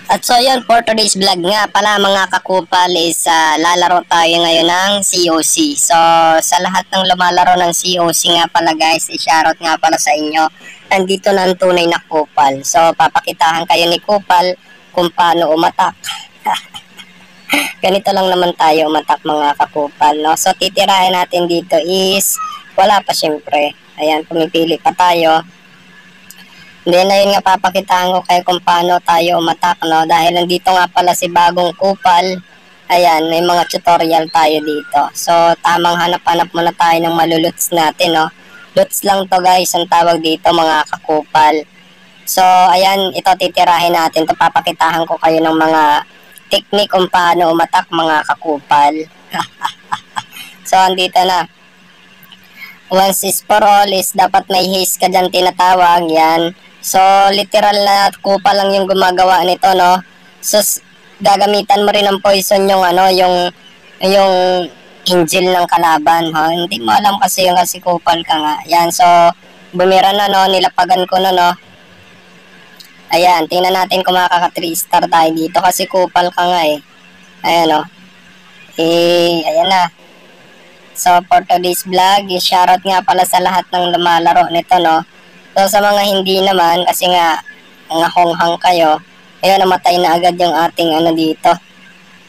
At so yun, for today's vlog nga pala mga kakupal is lalaro tayo ngayon ng COC. So sa lahat ng lumalaro ng COC nga pala guys, i-shoutout nga pala sa inyo. Nandito na ang tunay na kupal. So papakitahan kayo ni kupal kung paano umatak. Ganito lang naman tayo umatak mga kakupal, no? So titirahin natin dito is wala pa syempre. Ayan, pumipili pa tayo. Then ayun nga papakitaan ko kayo kung paano tayo umatak, no? Dahil nandito nga pala si bagong kupal. Ayan, may mga tutorial tayo dito. So tamang hanap-hanap muna tayo ng maluluts natin, no? Luts lang to guys, ang tawag dito mga kakupal. So ayan, ito titirahin natin. Ito papakitahan ko kayo ng mga technique kung paano umatak mga kakupal. So andito na. Once is for all is dapat may haste ka dyan tinatawag, yan. So, literal na kupal lang yung gumagawa nito, no? So, gagamitan mo rin ng poison yung, yung angel ng kalaban, ha? Hindi mo alam kasi yung kasi kupal ka nga. Yan, so, bumira na, no? Nilapagan ko na, no? Ayan, tingnan natin kung makaka 3 star tayo dito kasi kupal ka nga, eh. Ayan, no? Ayan na. So, for today's vlog, shoutout nga pala sa lahat ng lumalaro nito, no? So, sa mga hindi naman, kasi nga, mga honghang kayo, ayun, namatay na agad yung ating dito,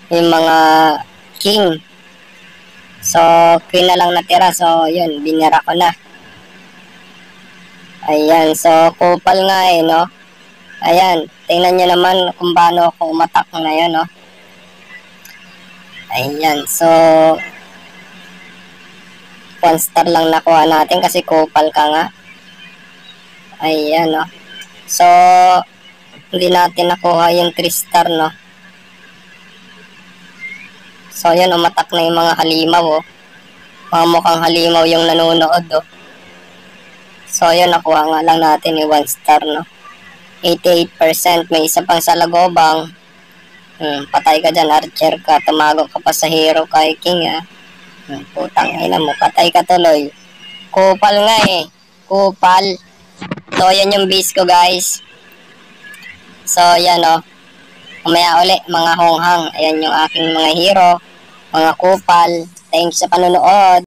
yung mga king. So, queen na lang natira. So, yun, binira ko na. Ayan, so, kupal nga eh, no? Ayan, tingnan nyo naman kung paano ako umatak ngayon, no? Ayan, so, 1 star lang nakuha natin kasi kupal ka nga. Ayan, no. So, hindi natin nakuha yung 3 star, no. So, yan, umatak na yung mga halimaw, oh. Mga mukhang halimaw yung nanonood, oh. So, yan, nakuha nga lang natin yung 1 star, no. 88%, may isa pang salagobang. Patay ka dyan, archer ka. Tumago ka pa sa hero kay king, ah. Putang ina mo, patay ka tuloy. Kupal nga, eh. Kupal. So, yan yung base ko, guys. So, yan, o. Umaya uli, mga honghang. Ayan yung aking mga hero, mga kupal. Thanks sa panonood.